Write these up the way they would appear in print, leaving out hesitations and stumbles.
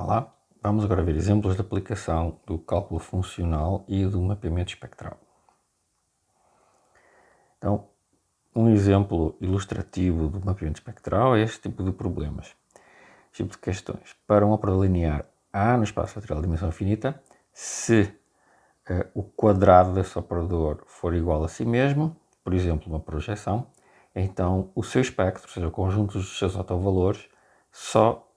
Olá, vamos agora ver exemplos de aplicação do cálculo funcional e do mapeamento espectral. Então, um exemplo ilustrativo do mapeamento espectral é este tipo de problemas, este tipo de questões. Para um operador linear A no espaço lateral de dimensão finita, se o quadrado desse operador for igual a si mesmo, por exemplo, uma projeção, então o seu espectro, ou seja, o conjunto dos seus autovalores, só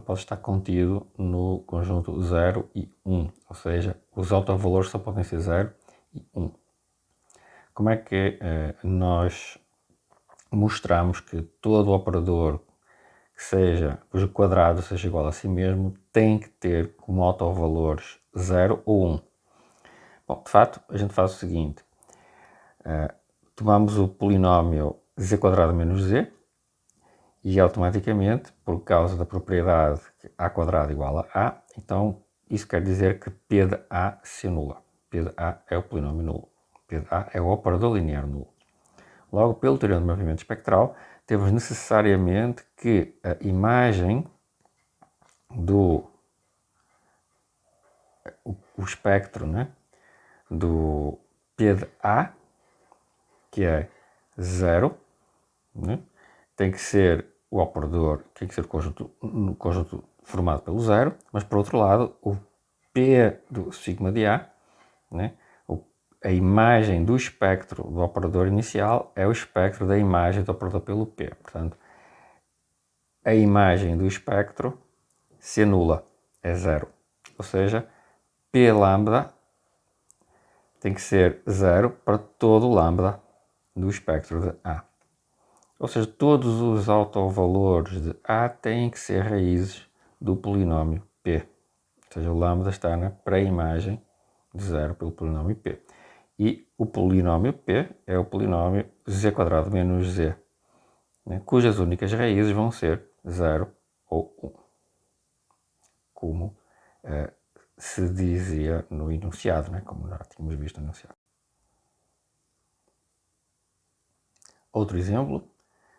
pode estar contido no conjunto 0 e 1, ou seja, os autovalores só podem ser 0 e 1. Como é que nós mostramos que todo operador cujo quadrado seja igual a si mesmo tem que ter como autovalores 0 ou 1? Bom, de facto, a gente faz o seguinte, tomamos o polinómio z² menos z, e automaticamente, por causa da propriedade que a² igual a A, então isso quer dizer que P de A se anula. P de A é o polinómio nulo. P de A é o operador linear nulo. Logo, pelo teorema do mapeamento espectral, temos necessariamente que a imagem do o espectro, né, do P de A, que é 0, né, tem que ser o operador, tem que ser o conjunto formado pelo 0, mas por outro lado, o P do sigma de A, né, a imagem do espectro do operador inicial é o espectro da imagem do operador pelo P. Portanto, a imagem do espectro se anula, é 0. Ou seja, P lambda tem que ser 0 para todo o lambda do espectro de A. Ou seja, todos os autovalores de A têm que ser raízes do polinómio P. Ou seja, o lambda está na pré-imagem de 0 pelo polinómio P. E o polinómio P é o polinómio z² menos z, né, cujas únicas raízes vão ser 0 ou 1. Como se dizia no enunciado, né, como já tínhamos visto no enunciado. Outro exemplo,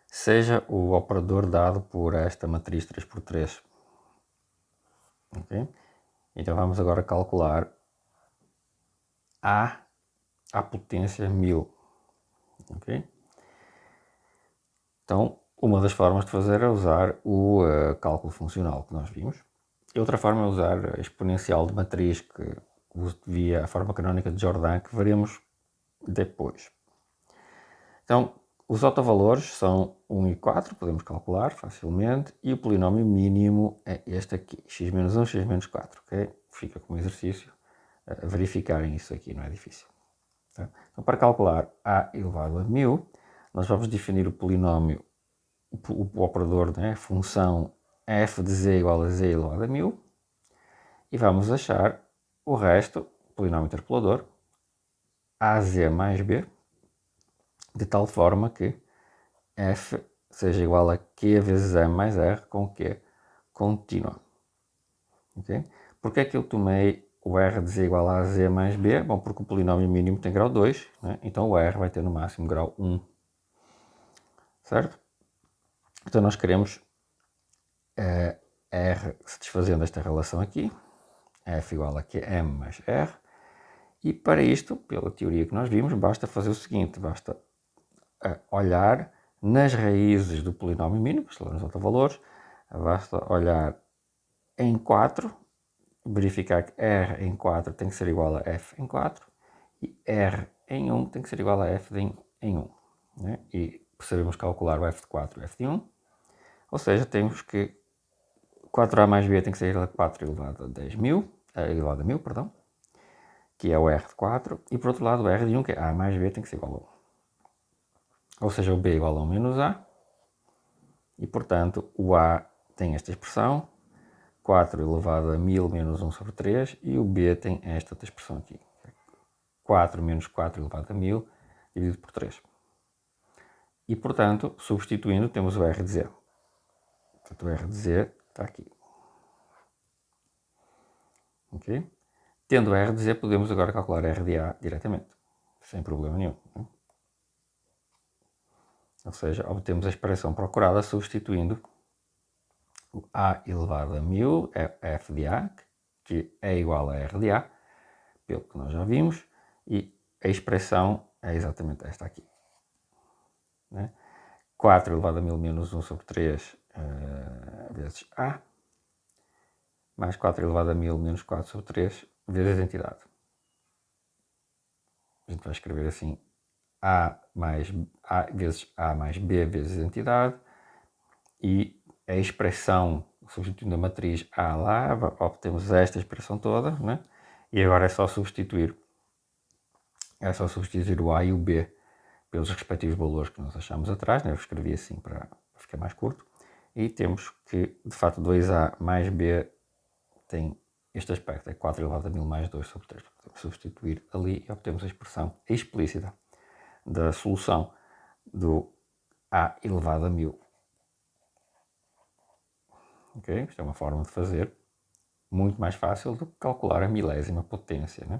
seja o operador dado por esta matriz 3×3. Okay? Então vamos agora calcular A à potência 1000. Okay? Então, uma das formas de fazer é usar o cálculo funcional que nós vimos. E outra forma é usar a exponencial de matriz, que via a forma canónica de Jordan, que veremos depois. Então, os autovalores são 1 e 4, podemos calcular facilmente, e o polinómio mínimo é este aqui, x menos 1, x menos 4, ok? Fica como exercício verificarem isso aqui, não é difícil. Tá? Então, para calcular a elevado a 1000, nós vamos definir o polinómio, o operador, né, a função f de z igual a z elevado a 1000, e vamos achar o resto, polinómio interpolador, az mais b, de tal forma que f seja igual a q vezes m mais r com q contínua. Okay? Por que é que eu tomei o r de z igual a z mais b? Bom, porque o polinómio mínimo tem grau 2, né? Então o r vai ter no máximo grau 1. Certo? Então nós queremos r satisfazendo esta relação aqui, f igual a qm mais r, e para isto, pela teoria que nós vimos, basta fazer o seguinte, basta olhar nas raízes do polinómio mínimo, nos autovalores, basta olhar em 4, verificar que r em 4 tem que ser igual a f em 4 e r em 1 tem que ser igual a f em 1. Né? E sabemos calcular o f de 4 e o f de 1, ou seja, temos que 4a mais b tem que ser igual a 4 elevado a 10.000, elevado a 1000, perdão, que é o r de 4, e por outro lado o r de 1, que é a mais b, tem que ser igual a 1. Ou seja, o b igual a 1 menos a, e portanto o a tem esta expressão, 4 elevado a 1000 menos 1 sobre 3, e o b tem esta outra expressão aqui, 4 menos 4 elevado a 1000 dividido por 3. E portanto, substituindo, temos o r de z. Portanto, o r de z está aqui. Ok? Tendo o r de z, podemos agora calcular r de a diretamente, sem problema nenhum. Ou seja, obtemos a expressão procurada substituindo o a elevado a 1000 é f de a, que é igual a r de a, pelo que nós já vimos, e a expressão é exatamente esta aqui. Né? 4 elevado a 1000 menos 1 sobre 3 vezes a, mais 4 elevado a 1000 menos 4 sobre 3 vezes a entidade. A gente vai escrever assim, a vezes a mais b vezes a entidade, e a expressão, substituindo a matriz a lá, obtemos esta expressão toda, né? E agora é só substituir o a e o b pelos respectivos valores que nós achamos atrás, né? Eu escrevi assim para ficar mais curto, e temos que, de facto, 2a mais b tem este aspecto, é 4 elevado a 1000 mais 2 sobre 3. Podemos substituir ali e obtemos a expressão explícita da solução do a elevado a 1000. Okay? Isto é uma forma de fazer muito mais fácil do que calcular a milésima potência, né?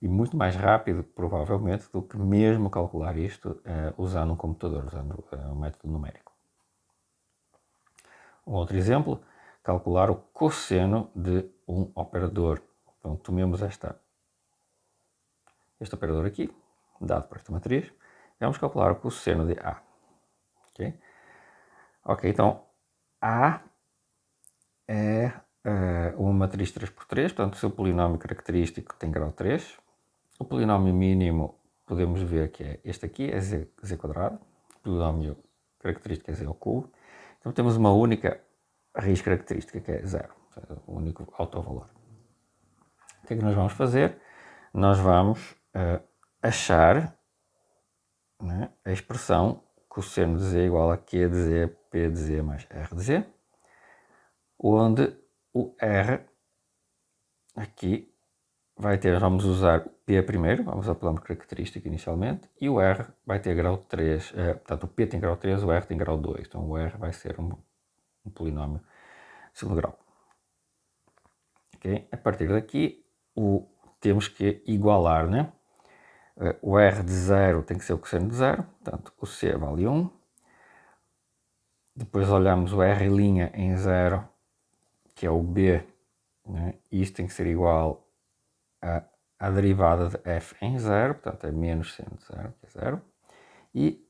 E muito mais rápido, provavelmente, do que mesmo calcular isto usando um computador, usando um método numérico. Um outro exemplo, calcular o cosseno de um operador. Então, tomemos este operador aqui, dado por esta matriz, e vamos calcular o cosseno de A. Ok, então A é uma matriz 3x3, portanto o seu polinômio característico tem grau 3. O polinômio mínimo podemos ver que é este aqui, é z quadrado. O polinômio característico é z ao cubo. Então temos uma única raiz característica que é 0, o único autovalor. O que é que nós vamos fazer? Nós vamos achar, né, a expressão cosseno de z igual a q de z, p de z mais r de z, onde o r aqui vai ter, vamos usar o p primeiro, vamos apelar por característica inicialmente, e o r vai ter grau 3, portanto o p tem grau 3, o r tem grau 2, então o r vai ser um polinômio de segundo grau. Okay? A partir daqui temos que igualar, né? O r de 0 tem que ser o cosseno de 0, portanto o c vale 1. Depois olhamos o r' em 0, que é o b, né? E isto tem que ser igual a derivada de f em 0, portanto é menos seno de 0, que é 0. E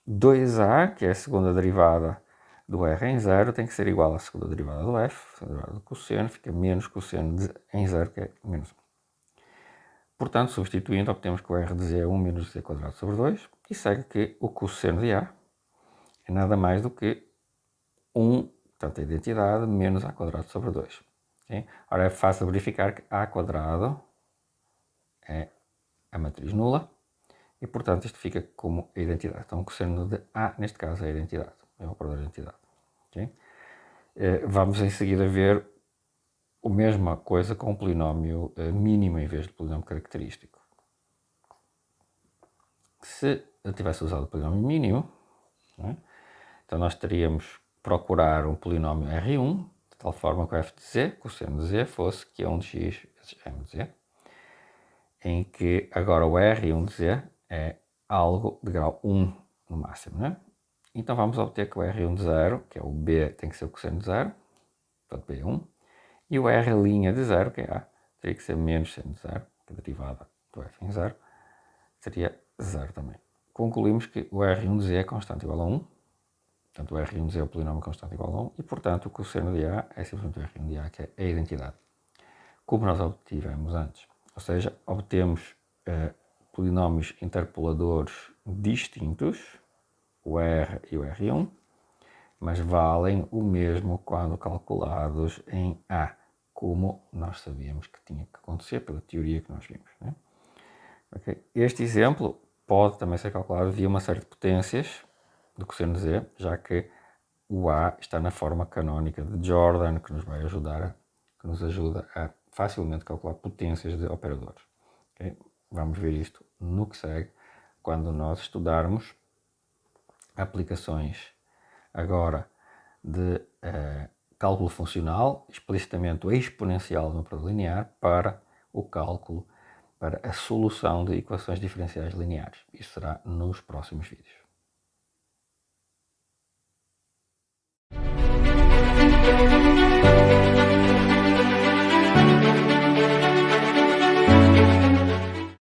2a, que é a segunda derivada do r em 0, tem que ser igual à segunda derivada do f, a derivada do cosseno, fica menos cosseno em 0, que é menos 1. Portanto, substituindo, obtemos que o r de z é 1 menos z quadrado sobre 2, e segue que o cosseno de a é nada mais do que 1, portanto a identidade, menos a quadrado sobre 2. Okay? Ora, é fácil verificar que a quadrado é a matriz nula, e portanto isto fica como a identidade. Então o cosseno de a, neste caso, é a identidade, é o operador de identidade. Okay? Vamos em seguida ver a mesma coisa com o polinômio mínimo em vez do polinômio característico. Se eu tivesse usado o polinômio mínimo, né, então nós teríamos procurar um polinômio R1, de tal forma que o f de z, cosseno de z, fosse Q1 de x vezes m de z, em que agora o R1 de z é algo de grau 1 no máximo, né? Então vamos obter que o R1 de 0, que é o b, tem que ser o cosseno de 0, portanto b é 1, e o R' de 0, que é a, teria que ser menos seno de 0, que a derivada do f em 0 seria 0 também. Concluímos que o R1 de z é constante igual a 1, portanto o R1 de z é o polinômio constante igual a 1, e portanto o cosseno de a é simplesmente o R1 de a, que é a identidade, como nós obtivemos antes. Ou seja, obtemos polinômios interpoladores distintos, o R e o R1, mas valem o mesmo quando calculados em A, como nós sabíamos que tinha que acontecer pela teoria que nós vimos. Né? Okay. Este exemplo pode também ser calculado via uma série de potências do cosseno de z, já que o A está na forma canónica de Jordan, que nos ajuda a facilmente calcular potências de operadores. Okay? Vamos ver isto no que segue, quando nós estudarmos aplicações agora de cálculo funcional, explicitamente o exponencial de um operador linear, para o cálculo, para a solução de equações diferenciais lineares. Isso será nos próximos vídeos.